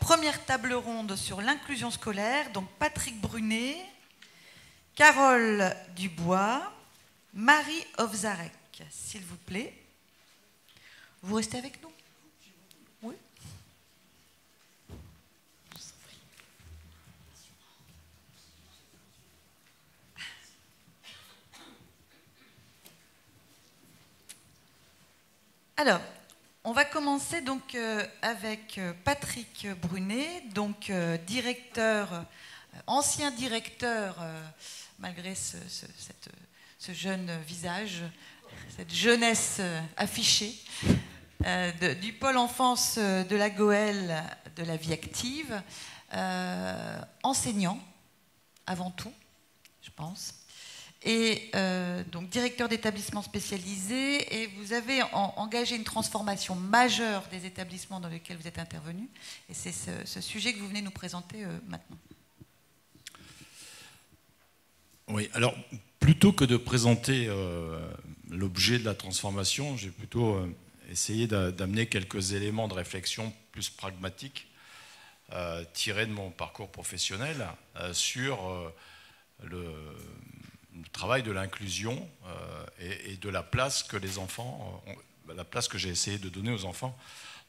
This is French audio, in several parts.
première table ronde sur l'inclusion scolaire. Donc Patrick Brunet, Carole Dubois, Marie Ovzarek, s'il vous plaît. Vous restez avec nous? Oui. Alors, on va commencer donc avec Patrick Brunet, donc ancien directeur, malgré ce jeune visage, cette jeunesse affichée, du pôle enfance de la Goëlle de la vie active, enseignant avant tout, je pense. Et donc directeur d'établissement spécialisé, et vous avez engagé une transformation majeure des établissements dans lesquels vous êtes intervenu, et c'est ce sujet que vous venez nous présenter maintenant. Oui, alors plutôt que de présenter l'objet de la transformation, j'ai plutôt essayé d'amener quelques éléments de réflexion plus pragmatiques tirés de mon parcours professionnel sur le travail de l'inclusion et de la place que les enfants, la place que j'ai essayé de donner aux enfants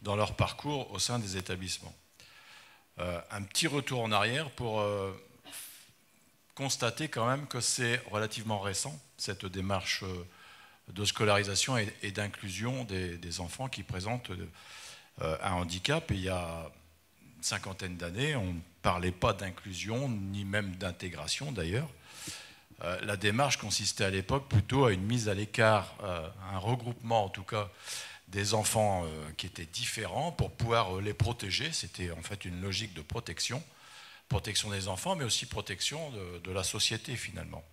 dans leur parcours au sein des établissements. Un petit retour en arrière pour constater quand même que c'est relativement récent, cette démarche de scolarisation et d'inclusion des enfants qui présentent un handicap. Et il y a une cinquantaine d'années, on ne parlait pas d'inclusion, ni même d'intégration d'ailleurs. La démarche consistait à l'époque plutôt à une mise à l'écart, un regroupement en tout cas des enfants qui étaient différents pour pouvoir les protéger. C'était en fait une logique de protection des enfants, mais aussi protection de la société finalement.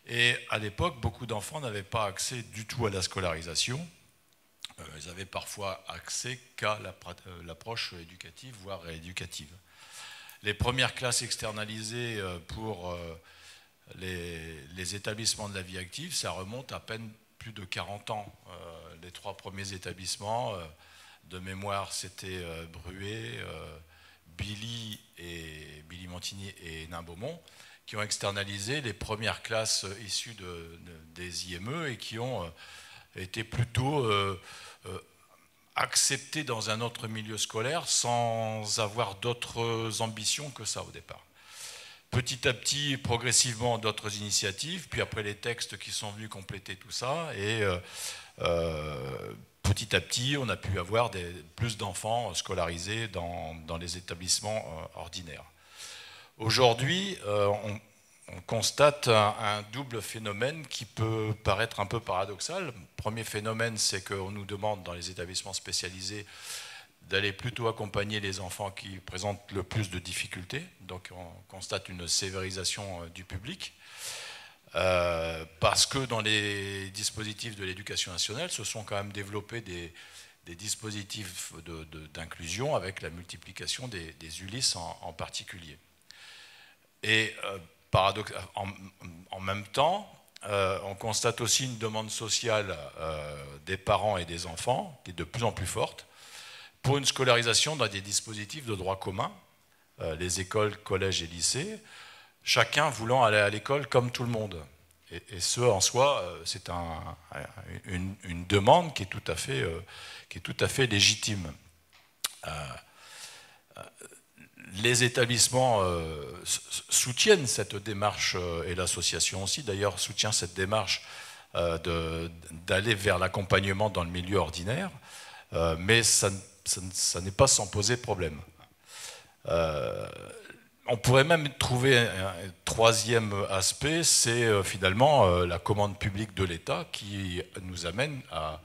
Et à l'époque, beaucoup d'enfants n'avaient pas accès du tout à la scolarisation. Ils avaient parfois accès qu'à l'approche éducative, voire rééducative. Les premières classes externalisées pour les établissements de la vie active, ça remonte à peine plus de 40 ans. Les trois premiers établissements, de mémoire, c'était Bruet, Billy Montigny et Nain-Beaumont, qui ont externalisé les premières classes issues des IME et qui ont été plutôt acceptées dans un autre milieu scolaire sans avoir d'autres ambitions que ça au départ. Petit à petit, progressivement, d'autres initiatives, puis après les textes qui sont venus compléter tout ça, et petit à petit, on a pu avoir plus d'enfants scolarisés dans les établissements ordinaires. Aujourd'hui, on constate un double phénomène qui peut paraître un peu paradoxal. Le premier phénomène, c'est qu'on nous demande dans les établissements spécialisés d'aller plutôt accompagner les enfants qui présentent le plus de difficultés. Donc on constate une sévérisation du public. Parce que dans les dispositifs de l'éducation nationale, se sont quand même développés des dispositifs d'inclusion avec la multiplication des ULIS en particulier. Et en même temps, on constate aussi une demande sociale des parents et des enfants qui est de plus en plus forte pour une scolarisation dans des dispositifs de droit commun, les écoles, collèges et lycées, chacun voulant aller à l'école comme tout le monde. Et ce, en soi, c'est une demande qui est tout à fait légitime. Les établissements soutiennent cette démarche, et l'association aussi d'ailleurs soutient cette démarche d'aller vers l'accompagnement dans le milieu ordinaire, mais ça n'est pas sans poser problème. On pourrait même trouver un troisième aspect, c'est finalement la commande publique de l'État qui nous amène à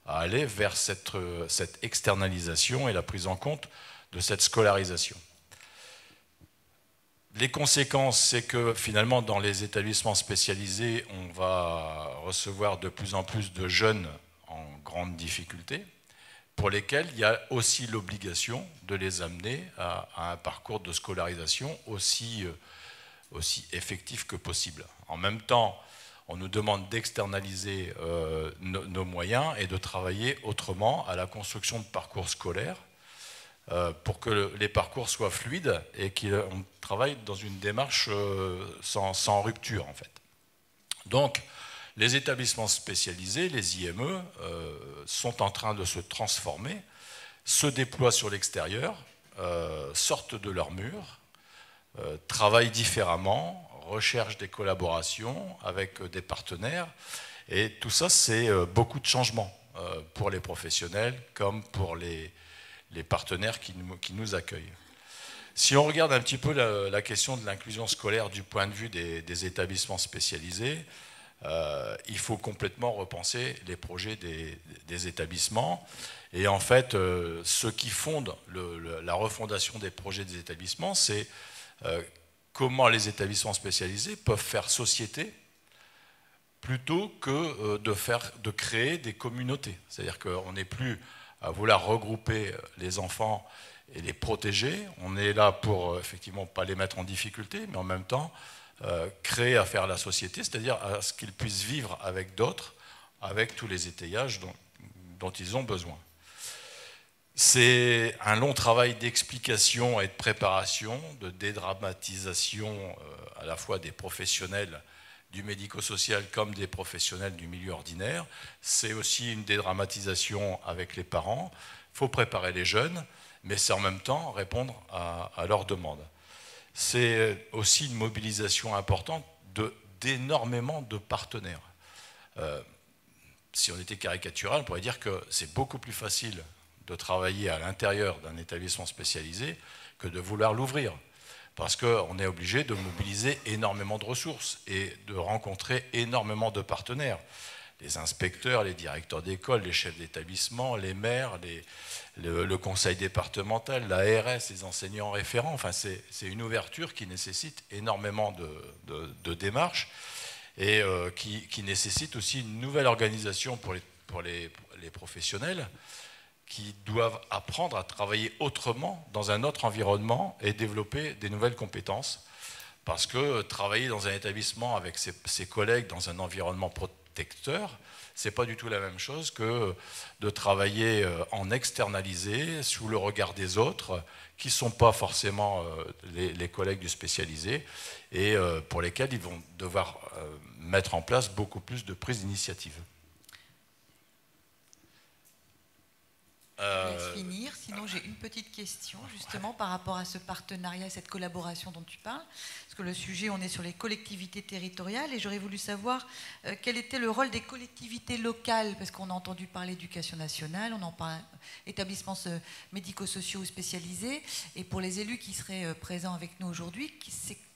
aller vers cette externalisation et la prise en compte de cette scolarisation. Les conséquences, c'est que finalement dans les établissements spécialisés, on va recevoir de plus en plus de jeunes en grande difficulté, pour lesquels il y a aussi l'obligation de les amener à un parcours de scolarisation aussi effectif que possible. En même temps, on nous demande d'externaliser nos moyens et de travailler autrement à la construction de parcours scolaires pour que les parcours soient fluides et qu'on travaille dans une démarche sans rupture, en fait. Donc, les établissements spécialisés, les IME, sont en train de se transformer, se déploient sur l'extérieur, sortent de leurs murs, travaillent différemment, recherchent des collaborations avec des partenaires. Et tout ça, c'est beaucoup de changements pour les professionnels comme pour les partenaires qui nous accueillent. Si on regarde un petit peu la question de l'inclusion scolaire du point de vue des établissements spécialisés, il faut complètement repenser les projets des établissements. Et en fait, ce qui fonde la refondation des projets des établissements, c'est comment les établissements spécialisés peuvent faire société plutôt que de créer des communautés. C'est-à-dire qu'on n'est plus à vouloir regrouper les enfants et les protéger. On est là pour, effectivement, pas les mettre en difficulté, mais en même temps, créer à faire la société, c'est-à-dire à ce qu'ils puissent vivre avec d'autres, avec tous les étayages dont ils ont besoin. C'est un long travail d'explication et de préparation, de dédramatisation à la fois des professionnels du médico-social comme des professionnels du milieu ordinaire. C'est aussi une dédramatisation avec les parents. Il faut préparer les jeunes, mais c'est en même temps répondre à leurs demandes. C'est aussi une mobilisation importante d'énormément de partenaires. Si on était caricatural, on pourrait dire que c'est beaucoup plus facile de travailler à l'intérieur d'un établissement spécialisé que de vouloir l'ouvrir. Parce qu'on est obligé de mobiliser énormément de ressources et de rencontrer énormément de partenaires. Les inspecteurs, les directeurs d'école, les chefs d'établissement, les maires, le conseil départemental, l'ARS, les enseignants référents. Enfin, c'est une ouverture qui nécessite énormément de démarches et qui nécessite aussi une nouvelle organisation pour les professionnels qui doivent apprendre à travailler autrement dans un autre environnement et développer des nouvelles compétences. Parce que travailler dans un établissement avec ses collègues dans un environnement protecteur, c'est pas du tout la même chose que de travailler en externalisé, sous le regard des autres, qui ne sont pas forcément les collègues du spécialisé, et pour lesquels ils vont devoir mettre en place beaucoup plus de prise d'initiative. Je laisse finir, sinon j'ai une petite question justement par rapport à ce partenariat, cette collaboration dont tu parles, parce que le sujet, on est sur les collectivités territoriales et j'aurais voulu savoir quel était le rôle des collectivités locales, parce qu'on a entendu parler d'éducation nationale, on en parle établissements médico-sociaux spécialisés, et pour les élus qui seraient présents avec nous aujourd'hui,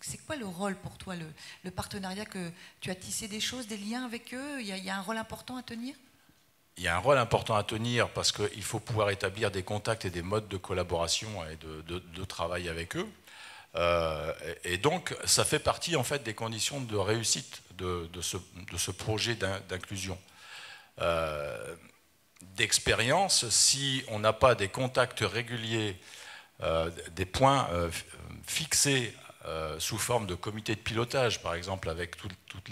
c'est quoi le rôle pour toi, le partenariat que tu as tissé des choses, des liens avec eux, il y a un rôle important à tenir ? Il y a un rôle important à tenir parce qu'il faut pouvoir établir des contacts et des modes de collaboration et de travail avec eux. Et donc, ça fait partie en fait des conditions de réussite de ce projet d'inclusion. D'expérience, si on n'a pas des contacts réguliers, des points fixés sous forme de comité de pilotage, par exemple avec toutes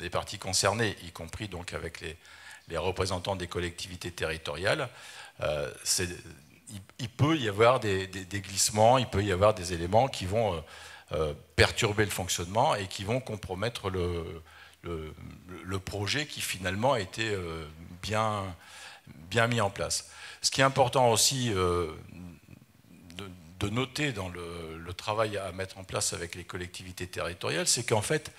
les parties concernées, y compris donc avec les représentants des collectivités territoriales, il peut y avoir des glissements, il peut y avoir des éléments qui vont perturber le fonctionnement et qui vont compromettre le projet qui finalement a été bien mis en place. Ce qui est important aussi de noter dans le travail à mettre en place avec les collectivités territoriales, c'est qu'en fait,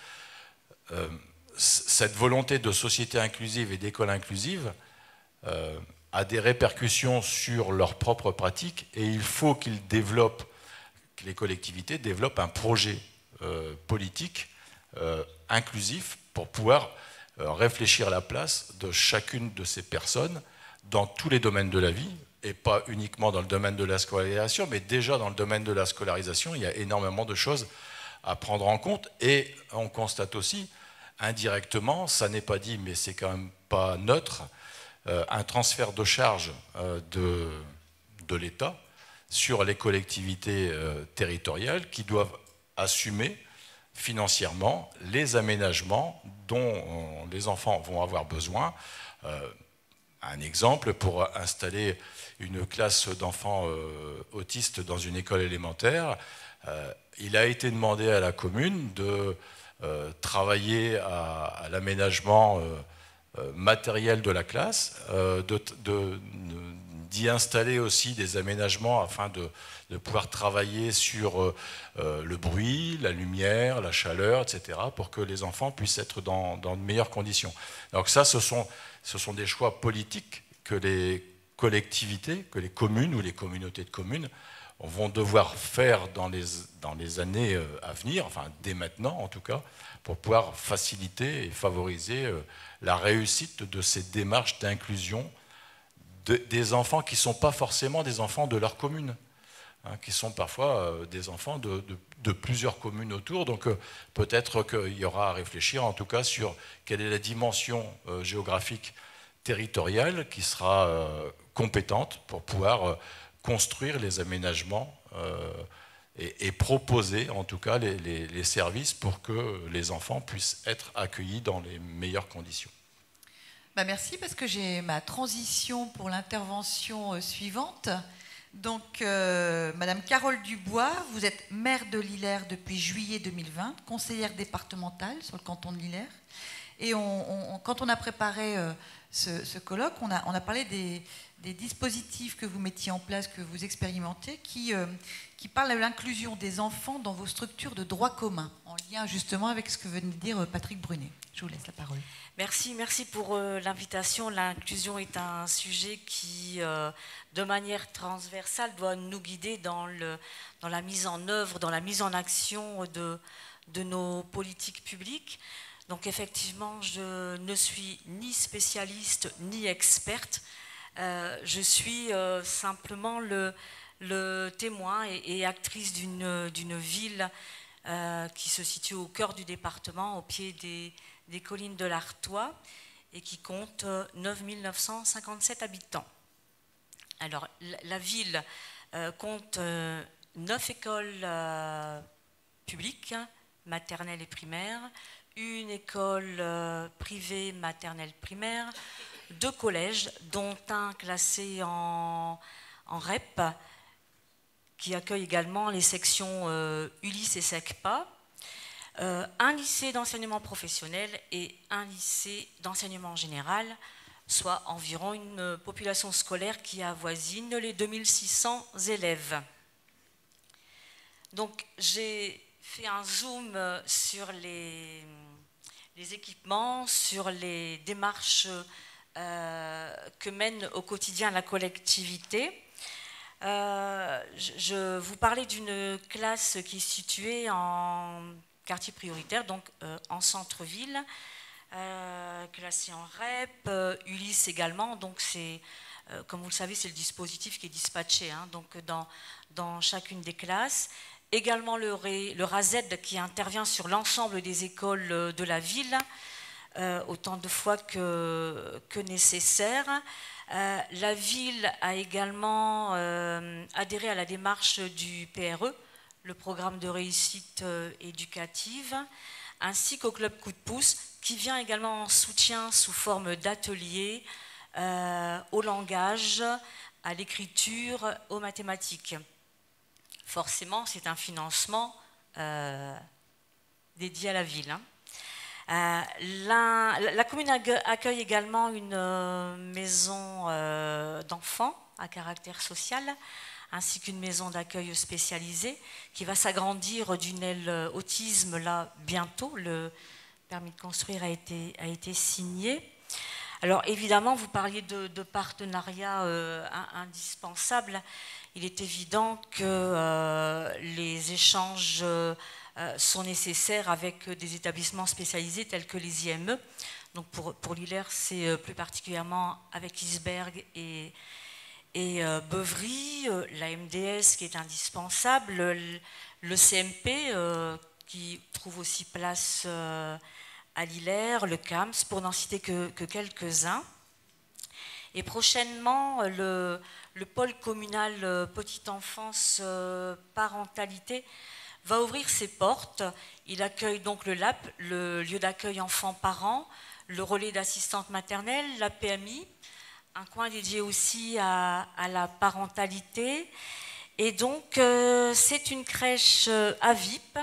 cette volonté de société inclusive et d'école inclusive a des répercussions sur leurs propres pratiques et il faut que les collectivités développent un projet politique inclusif pour pouvoir réfléchir la place de chacune de ces personnes dans tous les domaines de la vie et pas uniquement dans le domaine de la scolarisation, mais déjà dans le domaine de la scolarisation, il y a énormément de choses à prendre en compte et on constate aussi indirectement, ça n'est pas dit, mais c'est quand même pas neutre, un transfert de charge de l'État sur les collectivités territoriales qui doivent assumer financièrement les aménagements dont les enfants vont avoir besoin. un exemple, pour installer une classe d'enfants autistes dans une école élémentaire, il a été demandé à la commune de travailler à l'aménagement matériel de la classe, d'y installer aussi des aménagements afin de pouvoir travailler sur le bruit, la lumière, la chaleur, etc., pour que les enfants puissent être dans de meilleures conditions. Donc ça, ce sont des choix politiques que les collectivités, que les communes ou les communautés de communes vont devoir faire dans les années à venir, enfin dès maintenant en tout cas, pour pouvoir faciliter et favoriser la réussite de ces démarches d'inclusion des enfants qui ne sont pas forcément des enfants de leur commune, hein, qui sont parfois des enfants de plusieurs communes autour. Donc peut-être qu'il y aura à réfléchir en tout cas sur quelle est la dimension géographique territoriale qui sera compétente pour pouvoir construire les aménagements et proposer en tout cas les services pour que les enfants puissent être accueillis dans les meilleures conditions. Bah merci, parce que j'ai ma transition pour l'intervention suivante. Donc, Madame Carole Dubois, vous êtes maire de Lillers depuis juillet 2020, conseillère départementale sur le canton de Lillers. Et quand on a préparé ce colloque, on a parlé des dispositifs que vous mettiez en place, que vous expérimentez, qui parlent de l'inclusion des enfants dans vos structures de droit commun, en lien justement avec ce que venait de dire Patrick Brunet. Je vous laisse la parole. Merci pour l'invitation. L'inclusion est un sujet qui, de manière transversale, doit nous guider dans la mise en œuvre, dans la mise en action de nos politiques publiques. Donc effectivement, je ne suis ni spécialiste ni experte. Je suis simplement le témoin et actrice d'une ville qui se situe au cœur du département, au pied des collines de l'Artois, et qui compte 9 957 habitants. Alors, la ville compte 9 écoles publiques, maternelles et primaires, une école privée maternelle primaire, 2 collèges, dont un classé en REP, qui accueille également les sections Ulysse et SECPA, un lycée d'enseignement professionnel et un lycée d'enseignement général, soit environ une population scolaire qui avoisine les 2600 élèves. Donc j'ai fait un zoom sur les équipements, sur les démarches que mène au quotidien la collectivité. Je vous parlais d'une classe qui est située en quartier prioritaire, donc en centre-ville, classée en REP, Ulysse également, donc c'est, comme vous le savez, c'est le dispositif qui est dispatché, hein, donc dans chacune des classes. Également le RAZ qui intervient sur l'ensemble des écoles de la ville, autant de fois que nécessaire. La ville a également adhéré à la démarche du PRE, le programme de réussite éducative, ainsi qu'au club Coup de pouce, qui vient également en soutien sous forme d'ateliers au langage, à l'écriture, aux mathématiques. Forcément, c'est un financement dédié à la ville, hein. La commune accueille également une maison d'enfants à caractère social, ainsi qu'une maison d'accueil spécialisée qui va s'agrandir d'une aile autisme là bientôt. Le permis de construire a été signé. Alors évidemment, vous parliez de partenariats indispensables. Il est évident que les échanges sont nécessaires avec des établissements spécialisés tels que les IME. Donc pour Lillers, c'est plus particulièrement avec Isberg et Beuvry, la MDS qui est indispensable, le CMP qui trouve aussi place à Lillers, le CAMS, pour n'en citer que quelques-uns. Et prochainement, le pôle communal petite enfance parentalité va ouvrir ses portes. Il accueille donc le LAP, le lieu d'accueil enfants-parents, le relais d'assistante maternelle, la PMI, un coin dédié aussi à la parentalité. Et donc, c'est une crèche à VIP,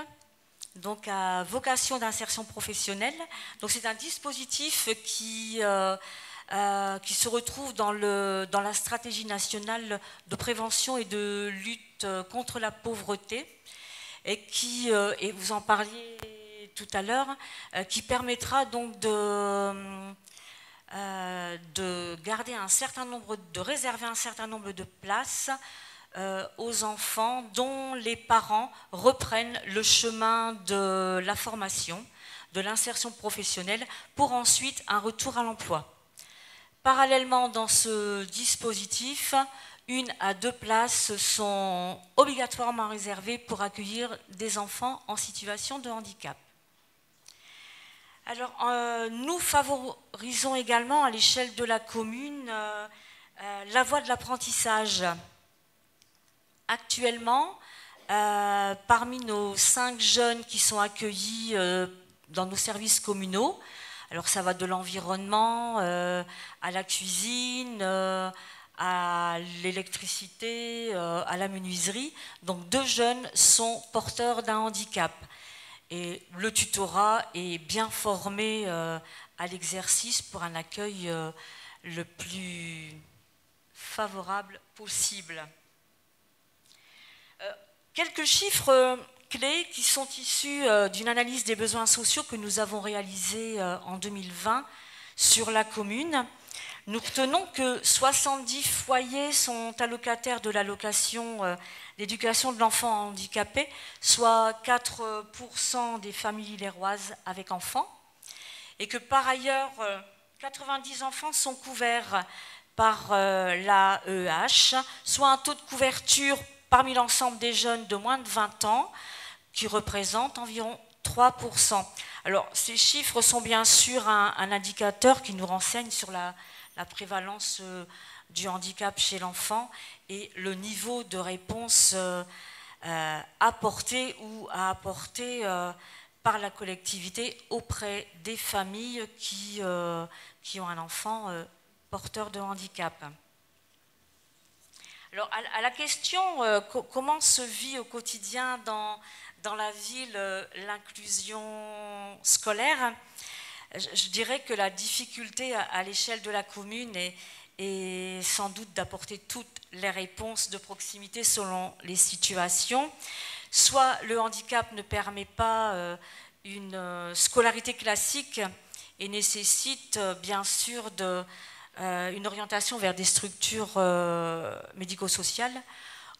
donc à vocation d'insertion professionnelle. Donc, c'est un dispositif qui se retrouve dans la stratégie nationale de prévention et de lutte contre la pauvreté, et qui, et vous en parliez tout à l'heure, qui permettra donc de garder un certain nombre, de réserver un certain nombre de places aux enfants dont les parents reprennent le chemin de la formation, de l'insertion professionnelle, pour ensuite un retour à l'emploi. Parallèlement, dans ce dispositif, 1 à 2 places sont obligatoirement réservées pour accueillir des enfants en situation de handicap. Alors, nous favorisons également à l'échelle de la commune la voie de l'apprentissage. Actuellement, parmi nos 5 jeunes qui sont accueillis dans nos services communaux, alors ça va de l'environnement à la cuisine, à l'électricité, à la menuiserie, donc 2 jeunes sont porteurs d'un handicap. Et le tutorat est bien formé à l'exercice pour un accueil le plus favorable possible. Quelques chiffres clés qui sont issus d'une analyse des besoins sociaux que nous avons réalisée en 2020 sur la commune. Nous retenons que 70 foyers sont allocataires de l'allocation d'éducation de l'enfant handicapé, soit 4% des familles lilléroises avec enfants, et que par ailleurs, 90 enfants sont couverts par l'AEH, soit un taux de couverture parmi l'ensemble des jeunes de moins de 20 ans, qui représente environ 3%. Alors, ces chiffres sont bien sûr un indicateur qui nous renseigne sur la prévalence du handicap chez l'enfant et le niveau de réponse apporté ou à apporter par la collectivité auprès des familles qui ont un enfant porteur de handicap. Alors, à la question comment se vit au quotidien dans la ville l'inclusion scolaire, je dirais que la difficulté à l'échelle de la commune est sans doute d'apporter toutes les réponses de proximité selon les situations. Soit le handicap ne permet pas une scolarité classique et nécessite bien sûr une orientation vers des structures médico-sociales,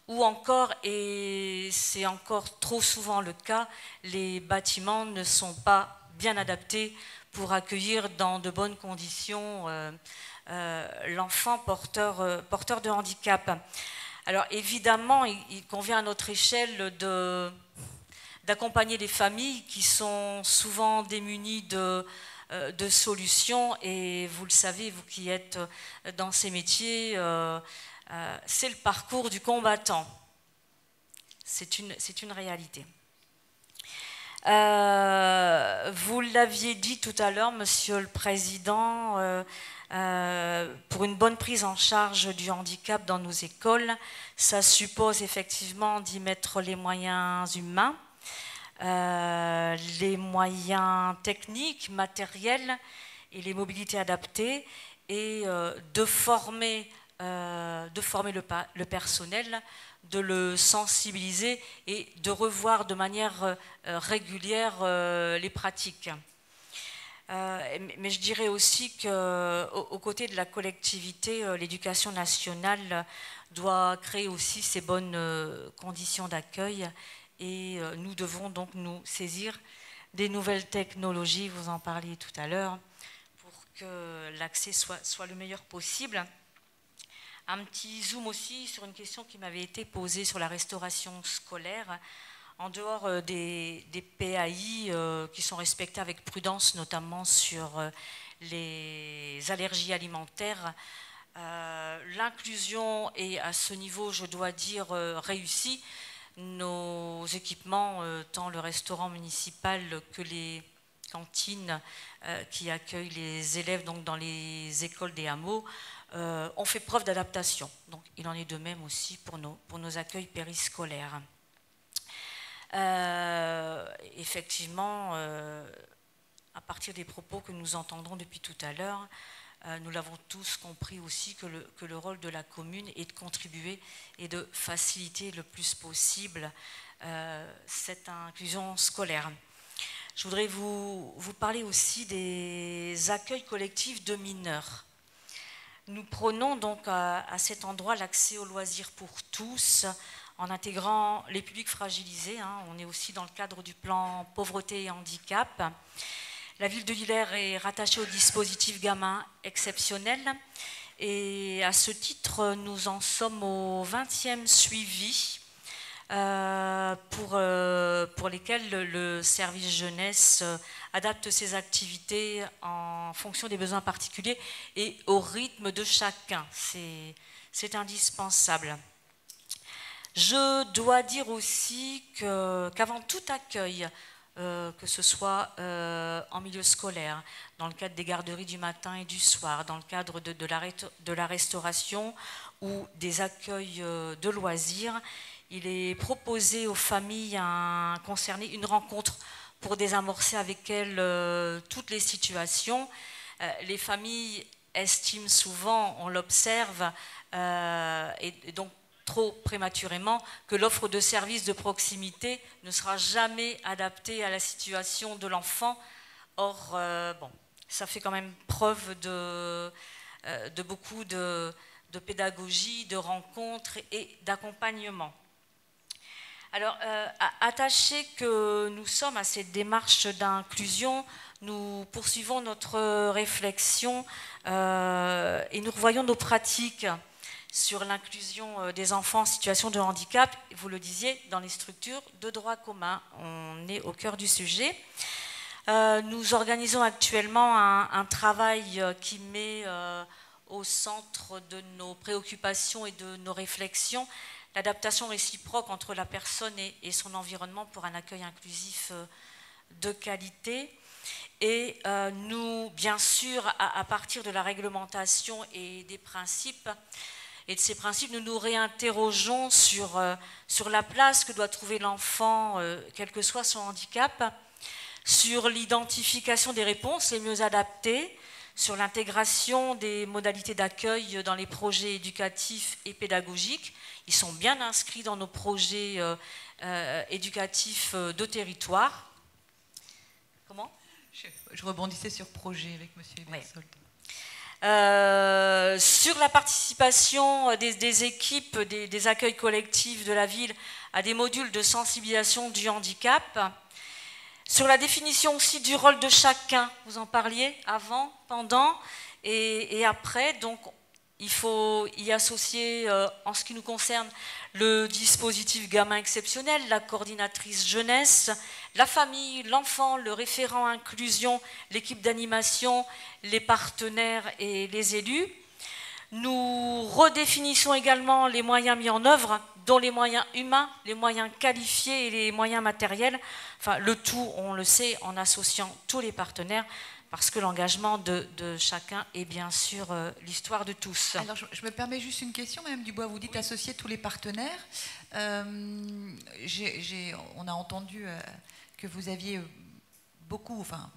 ou encore, et c'est encore trop souvent le cas, les bâtiments ne sont pas bien adaptés pour accueillir dans de bonnes conditions l'enfant porteur de handicap. Alors évidemment, il convient à notre échelle d'accompagner les familles qui sont souvent démunies de solutions, et vous le savez, vous qui êtes dans ces métiers, c'est le parcours du combattant. C'est une réalité. Vous l'aviez dit tout à l'heure, Monsieur le Président, pour une bonne prise en charge du handicap dans nos écoles, ça suppose effectivement d'y mettre les moyens humains, les moyens techniques, matériels et les mobilités adaptées, et de former le personnel, de le sensibiliser et de revoir de manière régulière les pratiques. Mais je dirais aussi qu'aux côtés de la collectivité, l'éducation nationale doit créer aussi ces bonnes conditions d'accueil, et nous devons donc nous saisir des nouvelles technologies, vous en parliez tout à l'heure, pour que l'accès soit le meilleur possible. Un petit zoom aussi sur une question qui m'avait été posée sur la restauration scolaire. En dehors des PAI qui sont respectés avec prudence, notamment sur les allergies alimentaires, l'inclusion est à ce niveau, je dois dire, réussie. Nos équipements, tant le restaurant municipal que les cantines qui accueillent les élèves donc dans les écoles des hameaux, ont fait preuve d'adaptation. Donc il en est de même aussi pour nos accueils périscolaires. Effectivement, à partir des propos que nous entendrons depuis tout à l'heure, nous l'avons tous compris aussi que le rôle de la commune est de contribuer et de faciliter le plus possible cette inclusion scolaire. Je voudrais vous parler aussi des accueils collectifs de mineurs. Nous prônons donc à cet endroit l'accès aux loisirs pour tous, en intégrant les publics fragilisés. On est aussi dans le cadre du plan pauvreté et handicap. La ville de Villers est rattachée au dispositif Gamin exceptionnel. Et à ce titre, nous en sommes au 20e suivi pour lesquels le service jeunesse adapte ses activités en fonction des besoins particuliers et au rythme de chacun. C'est indispensable. Je dois dire aussi qu'avant tout accueil, que ce soit en milieu scolaire, dans le cadre des garderies du matin et du soir, dans le cadre de la restauration ou des accueils de loisirs, il est proposé aux familles concernées une rencontre pour désamorcer avec elles toutes les situations. Les familles estiment souvent, on l'observe, et donc trop prématurément, que l'offre de services de proximité ne sera jamais adaptée à la situation de l'enfant. Or, bon, ça fait quand même preuve de beaucoup de pédagogie, de rencontres et d'accompagnement. Alors, attachés que nous sommes à cette démarche d'inclusion, nous poursuivons notre réflexion et nous revoyons nos pratiques sur l'inclusion des enfants en situation de handicap, vous le disiez, dans les structures de droit commun. On est au cœur du sujet. Nous organisons actuellement un travail qui met au centre de nos préoccupations et de nos réflexions l'adaptation réciproque entre la personne et son environnement pour un accueil inclusif de qualité. Et nous, bien sûr, à partir de la réglementation et des principes, et de ces principes, nous nous réinterrogeons sur la place que doit trouver l'enfant, quel que soit son handicap, sur l'identification des réponses les mieux adaptées, sur l'intégration des modalités d'accueil dans les projets éducatifs et pédagogiques. Ils sont bien inscrits dans nos projets éducatifs de territoire. Comment ? Je rebondissais sur projet avec M. Ebersold. Oui. Sur la participation des équipes des accueils collectifs de la ville à des modules de sensibilisation du handicap, sur la définition aussi du rôle de chacun, vous en parliez avant, pendant et après, donc il faut y associer en ce qui nous concerne le dispositif Gamin exceptionnel, la coordinatrice jeunesse, la famille, l'enfant, le référent inclusion, l'équipe d'animation, les partenaires et les élus. Nous redéfinissons également les moyens mis en œuvre, dont les moyens humains, les moyens qualifiés et les moyens matériels. Enfin, le tout, on le sait, en associant tous les partenaires, parce que l'engagement de chacun est bien sûr l'histoire de tous. Alors, je me permets juste une question, Madame Dubois. Vous dites associer tous les partenaires. On a entendu que vous aviez beaucoup, enfin,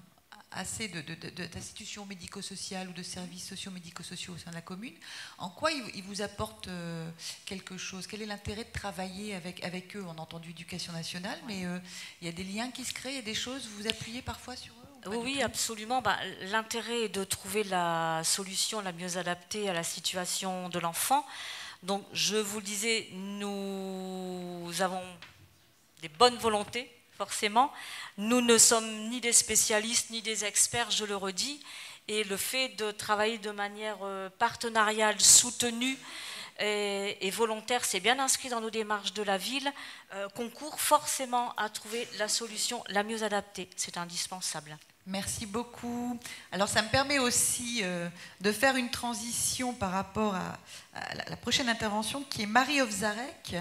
assez d'institutions médico-sociales ou de services socio-médico-sociaux au sein de la commune. En quoi ils vous apportent quelque chose? Quel est l'intérêt de travailler avec eux? On a entendu éducation nationale, mais il y a des liens qui se créent, il y a des choses, vous appuyez parfois sur eux? Oui, absolument. L'intérêt est de trouver la solution la mieux adaptée à la situation de l'enfant. Donc, je vous le disais, nous avons des bonnes volontés, forcément. Nous ne sommes ni des spécialistes, ni des experts, je le redis. Et le fait de travailler de manière partenariale, soutenue et volontaire, c'est bien inscrit dans nos démarches de la ville, concourt forcément à trouver la solution la mieux adaptée. C'est indispensable. Merci beaucoup. Alors, ça me permet aussi de faire une transition par rapport à la prochaine intervention, qui est Marie Ovzarek.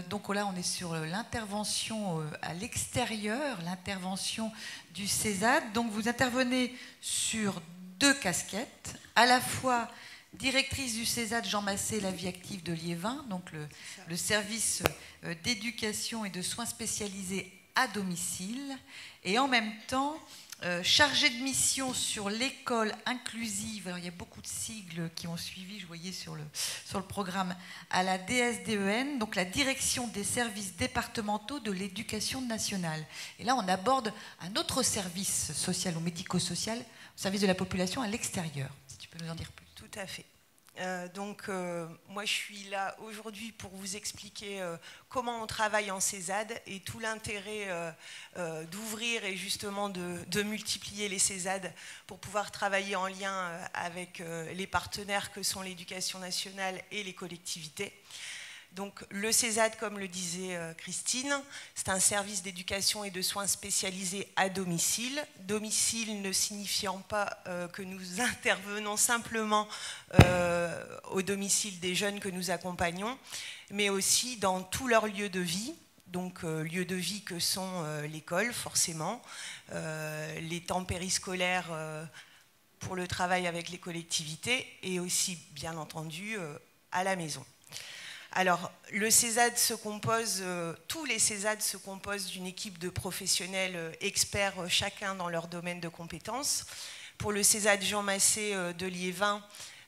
Donc là, on est sur l'intervention à l'extérieur, l'intervention du CESAD. Donc, vous intervenez sur deux casquettes, à la fois directrice du CESAD Jean Massé, la vie active de Liévin, donc le service d'éducation et de soins spécialisés à domicile, et en même temps chargée de mission sur l'école inclusive. Alors, il y a beaucoup de sigles qui ont suivi, je voyais sur le programme, à la DSDEN, donc la direction des services départementaux de l'éducation nationale. Et là, on aborde un autre service social ou médico-social, au service de la population à l'extérieur. Si tu peux nous en dire plus. Tout à fait. Moi, je suis là aujourd'hui pour vous expliquer comment on travaille en CESAD et tout l'intérêt d'ouvrir et justement de multiplier les CESAD pour pouvoir travailler en lien avec les partenaires que sont l'éducation nationale et les collectivités. Donc, le CESAD, comme le disait Christine, c'est un service d'éducation et de soins spécialisés à domicile. Domicile ne signifiant pas que nous intervenons simplement au domicile des jeunes que nous accompagnons, mais aussi dans tous leurs lieux de vie. Donc, lieux de vie que sont l'école, forcément, les temps périscolaires pour le travail avec les collectivités et aussi, bien entendu, à la maison. Alors, le CESAD se compose, tous les CESAD se composent d'une équipe de professionnels experts, chacun dans leur domaine de compétences. Pour le CESAD Jean Massé de Liévin,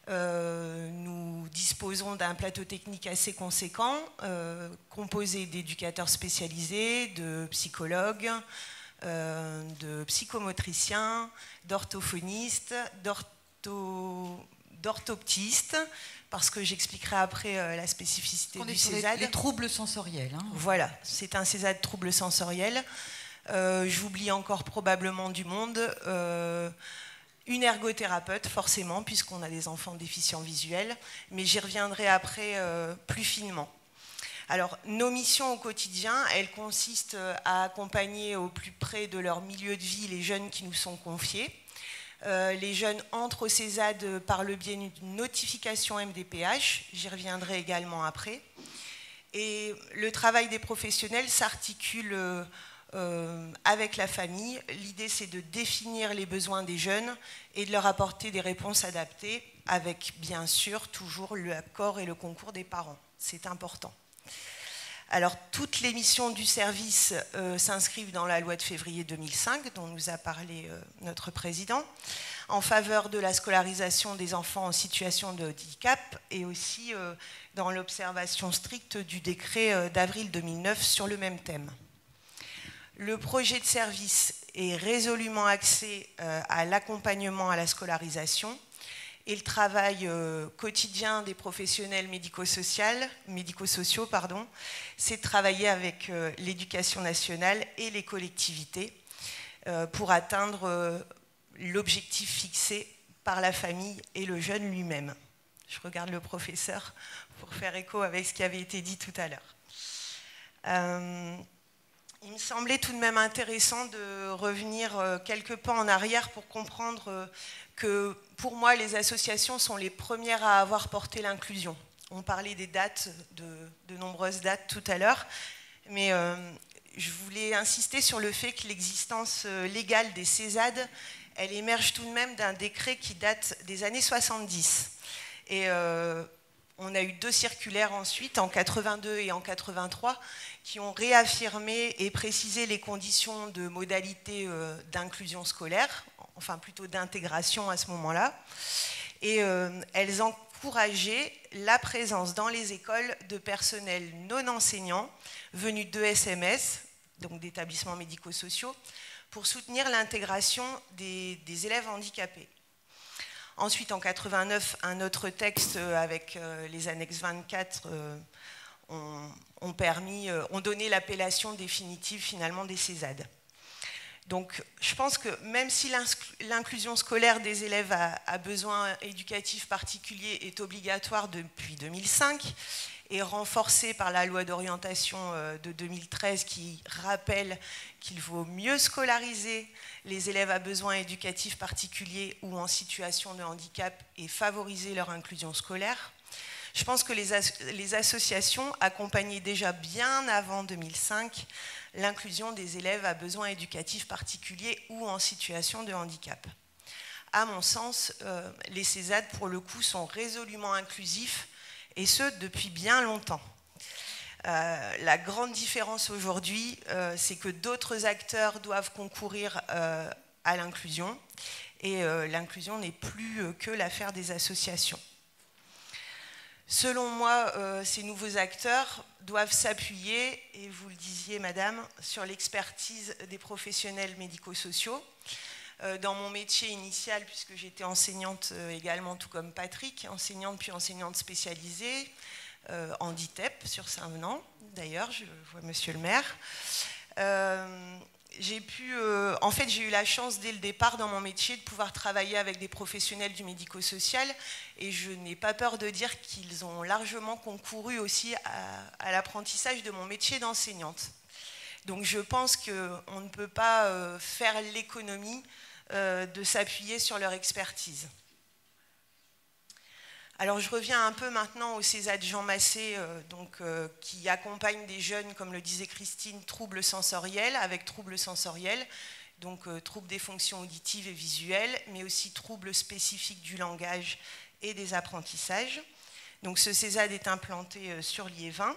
nous disposons d'un plateau technique assez conséquent, composé d'éducateurs spécialisés, de psychologues, de psychomotriciens, d'orthophonistes, d'orthoptistes, parce que j'expliquerai après la spécificité du CESAD. Les troubles sensoriels. Hein. Voilà, c'est un CESAD troubles sensoriels. J'oublie encore probablement du monde. Une ergothérapeute, forcément, puisqu'on a des enfants déficients visuels, mais j'y reviendrai après plus finement. Alors, nos missions au quotidien, elles consistent à accompagner au plus près de leur milieu de vie les jeunes qui nous sont confiés. Les jeunes entrent au CESAD par le biais d'une notification MDPH, j'y reviendrai également après. Et le travail des professionnels s'articule avec la famille. L'idée, c'est de définir les besoins des jeunes et de leur apporter des réponses adaptées, avec bien sûr toujours l'accord et le concours des parents. C'est important. Alors, toutes les missions du service s'inscrivent dans la loi de février 2005, dont nous a parlé notre président, en faveur de la scolarisation des enfants en situation de handicap et aussi dans l'observation stricte du décret d'avril 2009 sur le même thème. Le projet de service est résolument axé à l'accompagnement à la scolarisation. Et le travail quotidien des professionnels médico-sociaux, c'est de travailler avec l'éducation nationale et les collectivités pour atteindre l'objectif fixé par la famille et le jeune lui-même. Je regarde le professeur pour faire écho avec ce qui avait été dit tout à l'heure. Il me semblait tout de même intéressant de revenir quelques pas en arrière pour comprendre que pour moi, les associations sont les premières à avoir porté l'inclusion. On parlait des dates, de nombreuses dates tout à l'heure, mais je voulais insister sur le fait que l'existence légale des CESAD, elle émerge tout de même d'un décret qui date des années 70. Et on a eu 2 circulaires ensuite, en 82 et en 83, qui ont réaffirmé et précisé les conditions de modalité d'inclusion scolaire, enfin plutôt d'intégration à ce moment-là. Et elles encourageaient la présence dans les écoles de personnels non enseignants venus d'ESMS, donc d'établissements médico-sociaux, pour soutenir l'intégration des élèves handicapés. Ensuite, en 89, un autre texte avec les annexes 24 ont donné l'appellation définitive finalement des CESAD. Donc je pense que même si l'inclusion scolaire des élèves à besoins éducatifs particuliers est obligatoire depuis 2005 et renforcée par la loi d'orientation de 2013 qui rappelle qu'il vaut mieux scolariser les élèves à besoins éducatifs particuliers ou en situation de handicap et favoriser leur inclusion scolaire, je pense que les associations accompagnaient déjà bien avant 2005 l'inclusion des élèves à besoins éducatifs particuliers ou en situation de handicap. à mon sens, les CESAD, pour le coup, sont résolument inclusifs, et ce, depuis bien longtemps. La grande différence aujourd'hui, c'est que d'autres acteurs doivent concourir à l'inclusion, et l'inclusion n'est plus que l'affaire des associations. Selon moi, ces nouveaux acteurs doivent s'appuyer, et vous le disiez, madame, sur l'expertise des professionnels médico-sociaux. Dans mon métier initial, puisque j'étais enseignante également, tout comme Patrick, enseignante puis enseignante spécialisée, en DITEP sur Saint-Venant, d'ailleurs, je vois monsieur le maire. En fait, j'ai eu la chance dès le départ dans mon métier de pouvoir travailler avec des professionnels du médico-social, et je n'ai pas peur de dire qu'ils ont largement concouru aussi à l'apprentissage de mon métier d'enseignante. Donc je pense qu'on ne peut pas faire l'économie de s'appuyer sur leur expertise. Alors je reviens un peu maintenant au CESAD Jean Massé, qui accompagne des jeunes, comme le disait Christine, troubles sensoriels, avec troubles sensoriels, donc troubles des fonctions auditives et visuelles, mais aussi troubles spécifiques du langage et des apprentissages. Donc ce CESAD est implanté sur Liévin.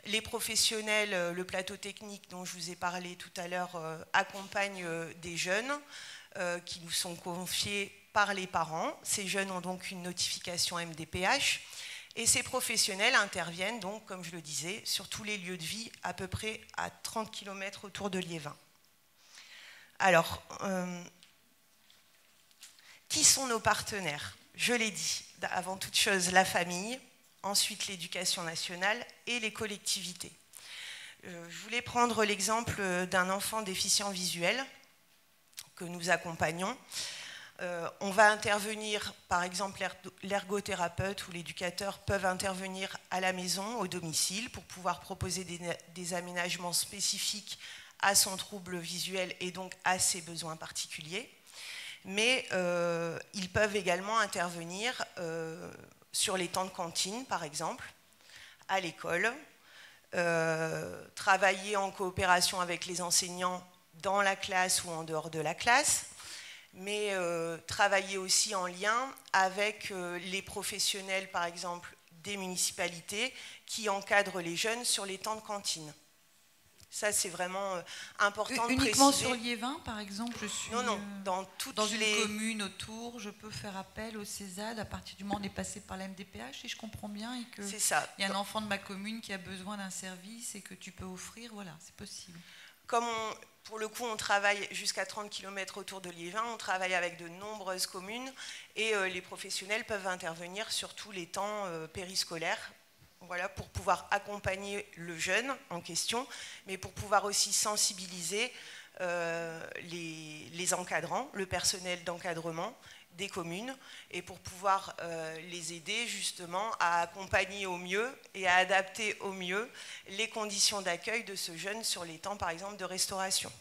Les professionnels, le plateau technique dont je vous ai parlé tout à l'heure, accompagnent des jeunes qui nous sont confiés par les parents. Ces jeunes ont donc une notification MDPH, et ces professionnels interviennent donc, comme je le disais, sur tous les lieux de vie, à peu près à 30 km autour de Liévin. Alors, qui sont nos partenaires? Je l'ai dit, avant toute chose, la famille, ensuite l'éducation nationale et les collectivités. Je voulais prendre l'exemple d'un enfant déficient visuel que nous accompagnons. On va intervenir, par exemple, l'ergothérapeute ou l'éducateur peuvent intervenir à la maison, au domicile, pour pouvoir proposer des aménagements spécifiques à son trouble visuel et donc à ses besoins particuliers. Mais ils peuvent également intervenir sur les temps de cantine, par exemple, à l'école, travailler en coopération avec les enseignants dans la classe ou en dehors de la classe, mais travailler aussi en lien avec les professionnels, par exemple, des municipalités qui encadrent les jeunes sur les temps de cantine. Ça, c'est vraiment important de préciser. Uniquement sur Liévin, par exemple, je suis non, dans toutes dans une les commune autour, je peux faire appel au CESAD à partir du moment où on est passé par la MDPH, si je comprends bien, et qu'il y a un enfant de ma commune qui a besoin d'un service et que tu peux offrir, voilà, c'est possible. Comme pour le coup, on travaille jusqu'à 30 km autour de Liévin, on travaille avec de nombreuses communes, et les professionnels peuvent intervenir sur tous les temps périscolaires, voilà, pour pouvoir accompagner le jeune en question, mais pour pouvoir aussi sensibiliser les encadrants, le personnel d'encadrement des communes, et pour pouvoir les aider justement à accompagner au mieux et à adapter au mieux les conditions d'accueil de ce jeune sur les temps, par exemple, de restauration.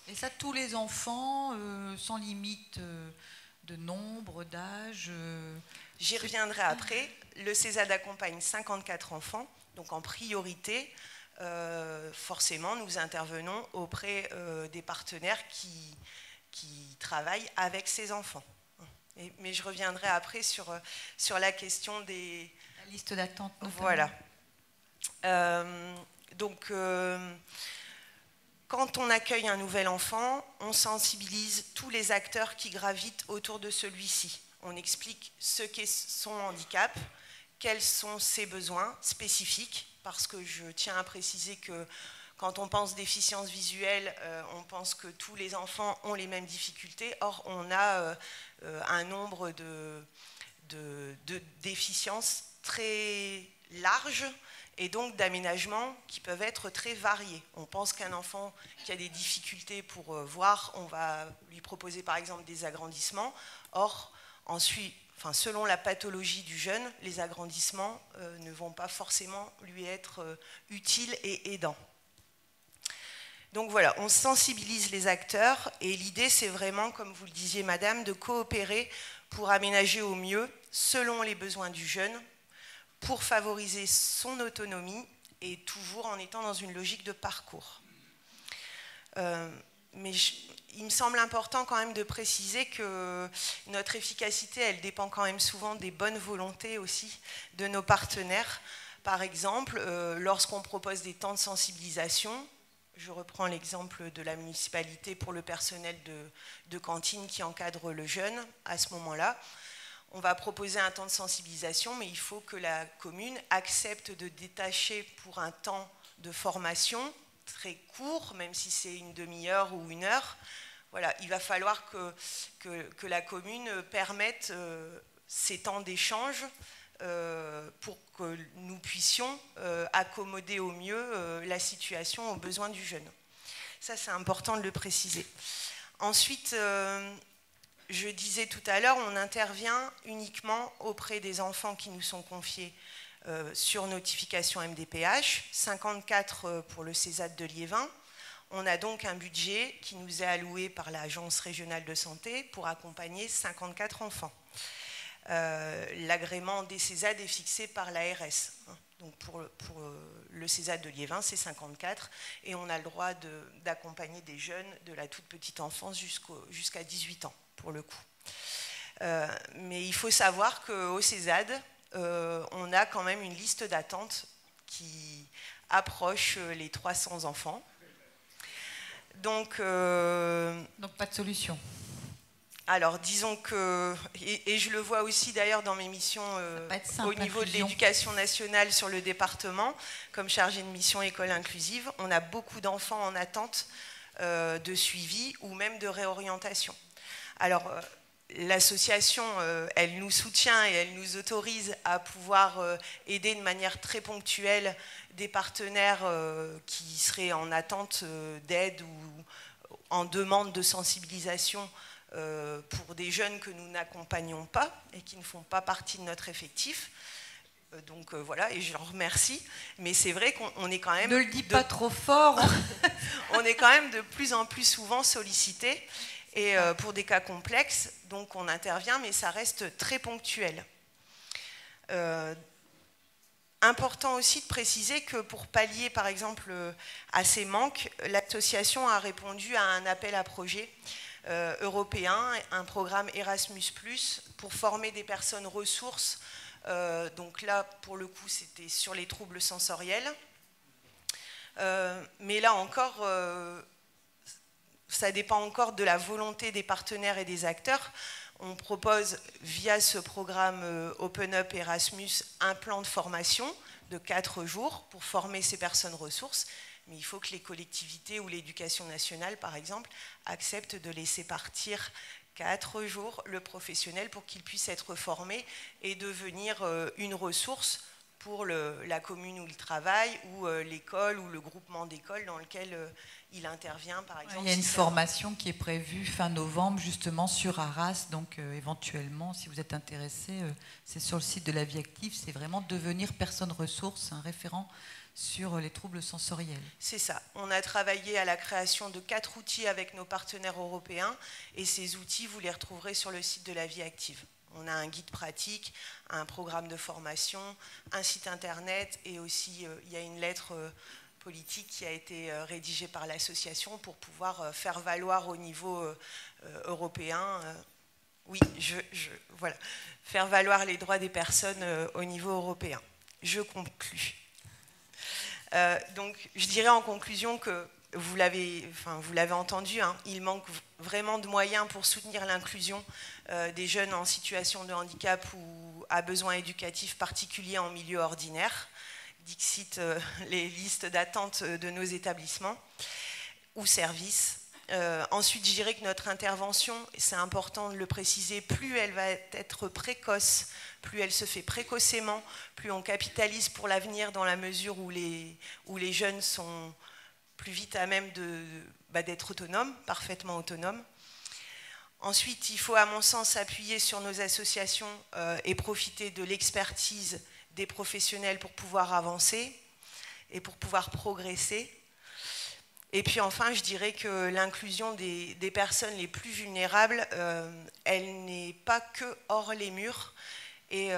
Et ça, tous les enfants, sans limite de nombre, d'âge J'y reviendrai après. Le CESAD accompagne 54 enfants, donc en priorité, forcément, nous intervenons auprès des partenaires qui travaillent avec ces enfants. Mais je reviendrai après sur la question des... La liste d'attente. Voilà. Quand on accueille un nouvel enfant, on sensibilise tous les acteurs qui gravitent autour de celui-ci. On explique ce qu'est son handicap, quels sont ses besoins spécifiques, parce que je tiens à préciser que quand on pense déficience visuelle, on pense que tous les enfants ont les mêmes difficultés. Or, on a un nombre de déficiences très larges et donc d'aménagements qui peuvent être très variés. On pense qu'un enfant qui a des difficultés pour voir, on va lui proposer par exemple des agrandissements. Or, ensuite, selon la pathologie du jeune, les agrandissements ne vont pas forcément lui être utiles et aidants. Donc voilà, on sensibilise les acteurs, et l'idée c'est vraiment, comme vous le disiez madame, de coopérer pour aménager au mieux, selon les besoins du jeune, pour favoriser son autonomie et toujours en étant dans une logique de parcours. Mais il me semble important quand même de préciser que notre efficacité, elle dépend quand même souvent des bonnes volontés aussi de nos partenaires. Par exemple, lorsqu'on propose des temps de sensibilisation, je reprends l'exemple de la municipalité pour le personnel de cantine qui encadre le jeune, à ce moment-là, on va proposer un temps de sensibilisation, mais il faut que la commune accepte de détacher pour un temps de formation très court, même si c'est une demi-heure ou une heure. Voilà, il va falloir que la commune permette ces temps d'échange pour que nous puissions accommoder au mieux la situation aux besoins du jeune. Ça, c'est important de le préciser. Ensuite, je disais tout à l'heure, on intervient uniquement auprès des enfants qui nous sont confiés sur notification MDPH, 54 pour le CESAD de Liévin. On a donc un budget qui nous est alloué par l'Agence régionale de santé pour accompagner 54 enfants. L'agrément des CESAD est fixé par l'ARS. Donc pour le CESAD de Liévin, c'est 54 et on a le droit d'accompagner des jeunes de la toute petite enfance jusqu'à 18 ans, pour le coup. Mais il faut savoir qu'au CESAD, on a quand même une liste d'attente qui approche les 300 enfants. Donc pas de solution. Alors disons que, et je le vois aussi d'ailleurs dans mes missions au niveau de l'éducation nationale sur le département, comme chargée de mission école inclusive, on a beaucoup d'enfants en attente de suivi ou même de réorientation. Alors l'association, elle nous soutient et elle nous autorise à pouvoir aider de manière très ponctuelle des partenaires qui seraient en attente d'aide ou en demande de sensibilisation pour des jeunes que nous n'accompagnons pas et qui ne font pas partie de notre effectif. Donc voilà, et je leur remercie. Mais c'est vrai qu'on est quand même... Ne le dis pas trop fort. On est quand même de plus en plus souvent sollicité et pour des cas complexes. Donc on intervient, mais ça reste très ponctuel. Important aussi de préciser que pour pallier par exemple à ces manques, l'association a répondu à un appel à projet européen, un programme Erasmus+, pour former des personnes ressources. Donc là, pour le coup, c'était sur les troubles sensoriels. Mais là encore, ça dépend encore de la volonté des partenaires et des acteurs. On propose via ce programme Open Up Erasmus un plan de formation de 4 jours pour former ces personnes ressources. Mais il faut que les collectivités ou l'éducation nationale, par exemple, acceptent de laisser partir 4 jours le professionnel pour qu'il puisse être formé et devenir une ressource pour la commune où il travaille ou l'école ou le groupement d'écoles dans lequel il intervient, par exemple. Il y a une formation qui est prévue fin novembre, justement, sur Arras. Donc, éventuellement, si vous êtes intéressé, c'est sur le site de la Vie Active. C'est vraiment devenir personne ressource, un référent sur les troubles sensoriels. C'est ça. On a travaillé à la création de 4 outils avec nos partenaires européens et ces outils, vous les retrouverez sur le site de la Vie Active. On a un guide pratique, un programme de formation, un site internet et aussi il y a une lettre politique qui a été rédigée par l'association pour pouvoir faire valoir au niveau européen, voilà, faire valoir les droits des personnes au niveau européen. Je conclus. Donc, je dirais en conclusion que vous l'avez entendu, hein, il manque vraiment de moyens pour soutenir l'inclusion des jeunes en situation de handicap ou à besoins éducatifs particuliers en milieu ordinaire. Dixit les listes d'attente de nos établissements ou services. Ensuite, je dirais que notre intervention, c'est important de le préciser, plus elle va être précoce, plus elle se fait précocement, plus on capitalise pour l'avenir dans la mesure où les jeunes sont plus vite à même d'être autonomes, parfaitement autonomes. Ensuite, il faut à mon sens s'appuyer sur nos associations et profiter de l'expertise des professionnels pour pouvoir avancer et pour pouvoir progresser. Et puis enfin, je dirais que l'inclusion des personnes les plus vulnérables, elle n'est pas que hors les murs. Et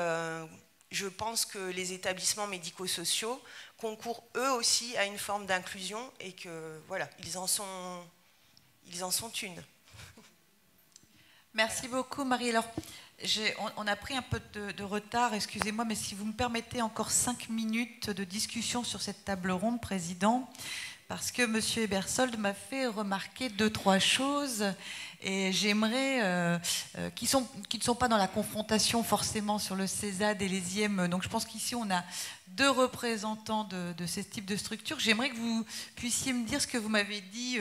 je pense que les établissements médico-sociaux concourent eux aussi à une forme d'inclusion et que voilà, ils ils en sont une. Merci beaucoup, Marie. Alors, on a pris un peu de retard, excusez-moi, mais si vous me permettez encore 5 minutes de discussion sur cette table ronde, Président, parce que M. Ebersold m'a fait remarquer 2-3 choses et j'aimerais qui ne sont pas dans la confrontation forcément sur le CESAD et les IEM. Donc je pense qu'ici on a 2 représentants de ce type de structure. J'aimerais que vous puissiez me dire ce que vous m'avez dit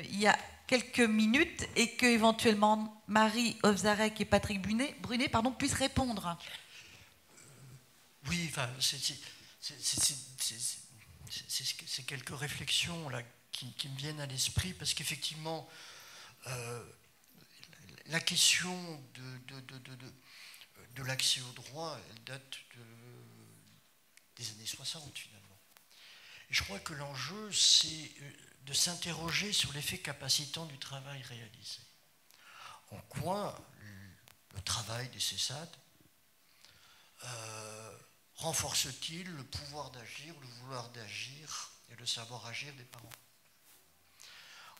il y a quelques minutes et que éventuellement Marie Ovzarek et Patrick Brunet puissent répondre. Oui, enfin, c'est quelques réflexions là, qui me viennent à l'esprit, parce qu'effectivement, la question de l'accès au droit, elle date des années 60, finalement. Et je crois que l'enjeu, c'est de s'interroger sur l'effet capacitant du travail réalisé. En quoi le travail des CESAD renforce-t-il le pouvoir d'agir, le vouloir d'agir et le savoir-agir des parents?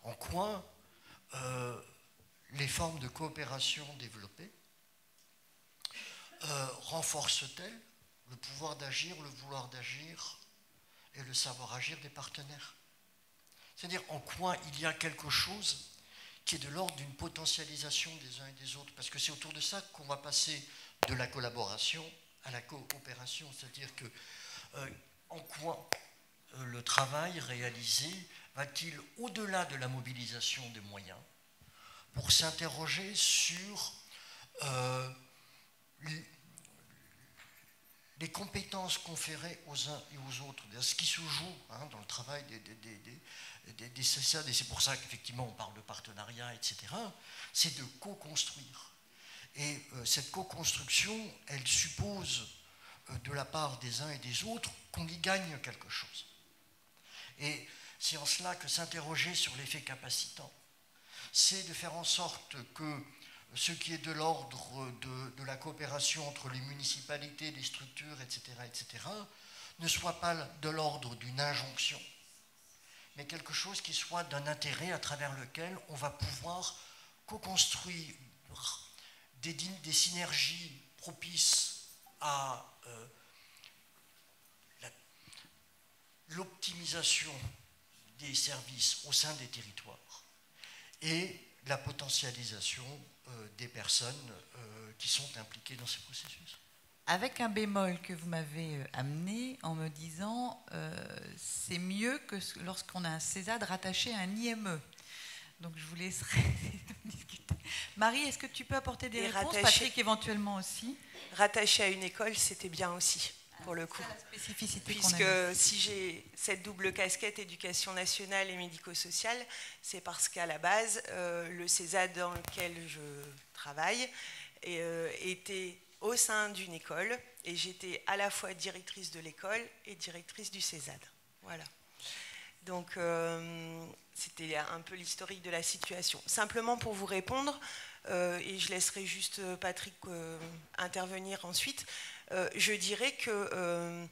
En quoi les formes de coopération développées renforcent-elles le pouvoir d'agir, le vouloir d'agir et le savoir-agir des partenaires? C'est-à-dire en quoi il y a quelque chose qui est de l'ordre d'une potentialisation des uns et des autres, parce que c'est autour de ça qu'on va passer de la collaboration à la coopération, c'est-à-dire que en quoi le travail réalisé va-t-il au-delà de la mobilisation des moyens pour s'interroger sur les compétences conférées aux uns et aux autres, ce qui se joue dans le travail des CESAD, et c'est pour ça qu'effectivement on parle de partenariat, etc., c'est de co-construire. Et cette co-construction, elle suppose de la part des uns et des autres qu'on y gagne quelque chose. Et c'est en cela que s'interroger sur l'effet capacitant, c'est de faire en sorte que ce qui est de l'ordre de la coopération entre les municipalités, les structures, etc., ne soit pas de l'ordre d'une injonction, mais quelque chose qui soit d'un intérêt à travers lequel on va pouvoir co-construire des synergies propices à l'optimisation des services au sein des territoires et la potentialisation des personnes qui sont impliquées dans ces processus. Avec un bémol que vous m'avez amené en me disant c'est mieux que lorsqu'on a un CESAD rattaché à un IME. Donc je vous laisserai discuter. Marie, est-ce que tu peux apporter des réponses? Patrick, éventuellement aussi. Rattaché à une école, c'était bien aussi, pour le coup. La spécificité puisque si j'ai cette double casquette éducation nationale et médico-sociale, c'est parce qu'à la base, le CESAD dans lequel je travaille était au sein d'une école et j'étais à la fois directrice de l'école et directrice du CESAD. Voilà. Donc, c'était un peu l'historique de la situation. Simplement pour vous répondre, et je laisserai juste Patrick intervenir ensuite, je dirais que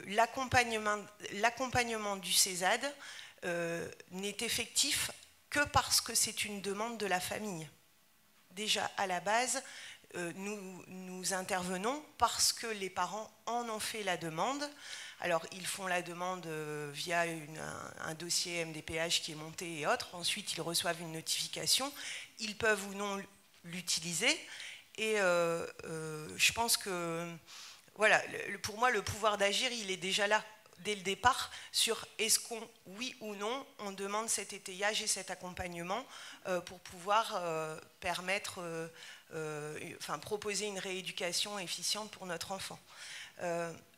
l'accompagnement du CESAD n'est effectif que parce que c'est une demande de la famille. Déjà, à la base, nous intervenons parce que les parents en ont fait la demande. Alors, ils font la demande via un dossier MDPH qui est monté et autres. Ensuite, ils reçoivent une notification. Ils peuvent ou non l'utiliser. Et je pense que, voilà, pour moi, le pouvoir d'agir, il est déjà là, dès le départ, sur est-ce qu'on, oui ou non, on demande cet étayage et cet accompagnement pour pouvoir permettre, proposer une rééducation efficiente pour notre enfant.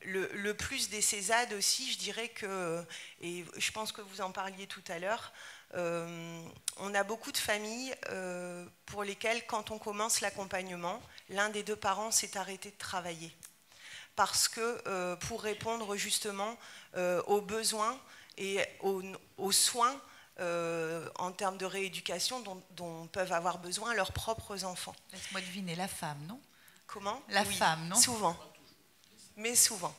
Le plus des CESAD aussi, je dirais que, et je pense que vous en parliez tout à l'heure, on a beaucoup de familles pour lesquelles, quand on commence l'accompagnement, l'un des deux parents s'est arrêté de travailler. Parce que pour répondre justement aux besoins et aux soins en termes de rééducation dont peuvent avoir besoin leurs propres enfants. Laisse-moi deviner, la femme, non? Comment? La femme, non? Souvent. Mais souvent.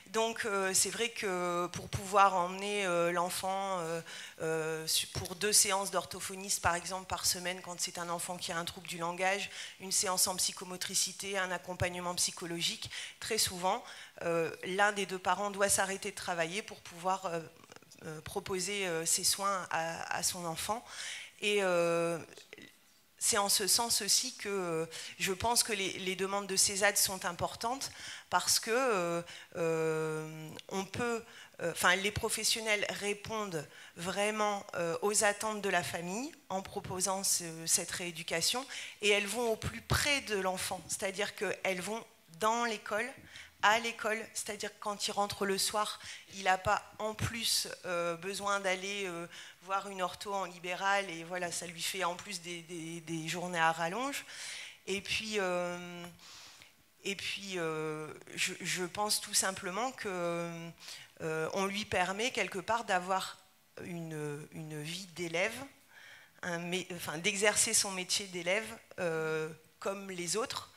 Donc c'est vrai que pour pouvoir emmener l'enfant pour 2 séances d'orthophoniste par exemple par semaine quand c'est un enfant qui a un trouble du langage, une séance en psychomotricité, un accompagnement psychologique, très souvent l'un des 2 parents doit s'arrêter de travailler pour pouvoir proposer ces soins à son enfant. Et c'est en ce sens aussi que je pense que les demandes de CESAD sont importantes parce que les professionnels répondent vraiment aux attentes de la famille en proposant cette rééducation et elles vont au plus près de l'enfant, c'est-à-dire qu'elles vont dans l'école, à l'école, c'est-à-dire que quand il rentre le soir, il n'a pas en plus besoin d'aller voir une ortho en libéral et voilà, ça lui fait en plus des journées à rallonge. Et puis, je pense tout simplement qu'on lui permet quelque part d'avoir une vie d'élève, d'exercer son métier d'élève comme les autres,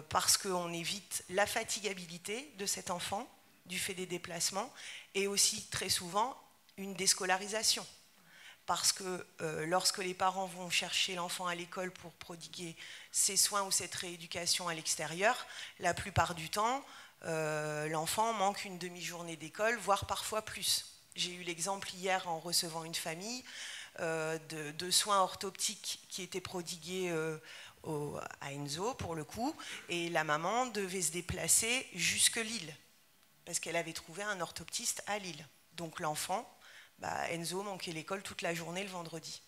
parce qu'on évite la fatigabilité de cet enfant du fait des déplacements et aussi très souvent une déscolarisation. Parce que lorsque les parents vont chercher l'enfant à l'école pour prodiguer ces soins ou cette rééducation à l'extérieur, la plupart du temps, l'enfant manque une demi-journée d'école, voire parfois plus. J'ai eu l'exemple hier en recevant une famille de soins orthoptiques qui étaient prodigués à Enzo pour le coup, et la maman devait se déplacer jusque Lille parce qu'elle avait trouvé un orthoptiste à Lille. Donc l'enfant, Enzo manquait l'école toute la journée le vendredi.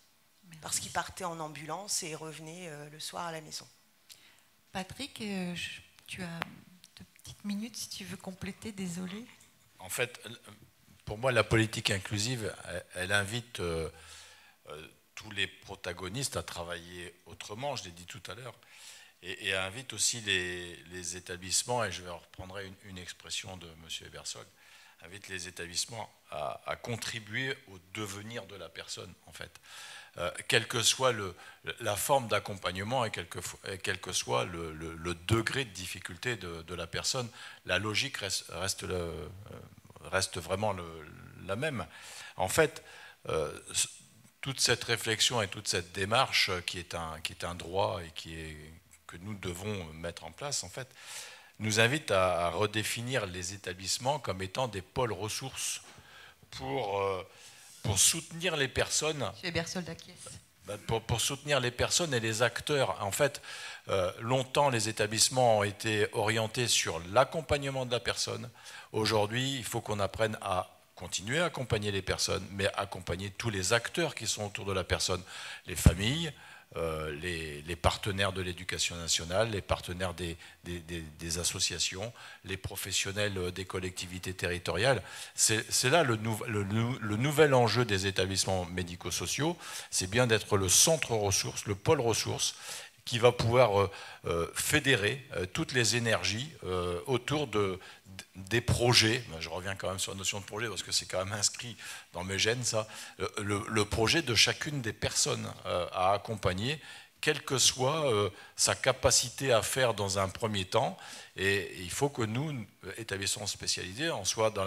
Merci. Parce qu'il partait en ambulance et revenait le soir à la maison. Patrick, tu as 2 petites minutes si tu veux compléter, désolé. En fait, pour moi, la politique inclusive, elle invite tous les protagonistes à travailler autrement, je l'ai dit tout à l'heure, et invite aussi les établissements, et je vais reprendre une expression de M. Ebersog, invite les établissements à contribuer au devenir de la personne, en fait. Quelle que soit la forme d'accompagnement et quel que soit le degré de difficulté de la personne, la logique reste vraiment la même. En fait, toute cette réflexion et toute cette démarche qui est un droit et que nous devons mettre en place, en fait, nous invite à redéfinir les établissements comme étant des pôles ressources pour soutenir les personnes. Pour soutenir les personnes et les acteurs. En fait, longtemps, les établissements ont été orientés sur l'accompagnement de la personne. Aujourd'hui, il faut qu'on apprenne à continuer à accompagner les personnes, mais accompagner tous les acteurs qui sont autour de la personne, les familles, les partenaires de l'éducation nationale, les partenaires des associations, les professionnels des collectivités territoriales. C'est là le nouvel enjeu des établissements médico-sociaux, c'est bien d'être le centre ressources, le pôle ressources, qui va pouvoir fédérer toutes les énergies autour des projets. Je reviens quand même sur la notion de projet parce que c'est quand même inscrit dans mes gènes, ça. Le projet de chacune des personnes à accompagner, quelle que soit sa capacité à faire dans un premier temps. Et il faut que nous, établissements spécialisés, on soit dans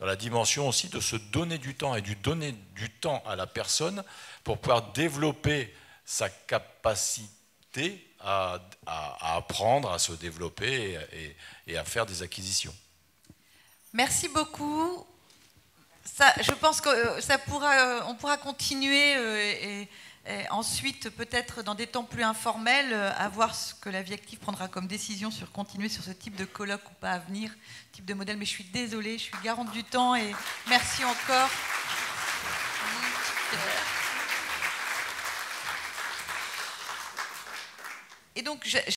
la dimension aussi de se donner du temps et de donner du temps à la personne pour pouvoir développer sa capacité à apprendre, à se développer et à faire des acquisitions. Merci beaucoup. Je pense qu'on pourra continuer et ensuite, peut-être dans des temps plus informels, à voir ce que la Vie Active prendra comme décision sur continuer sur ce type de colloque ou pas à venir, type de modèle. Mais je suis désolée, je suis garante du temps et merci encore. Et donc,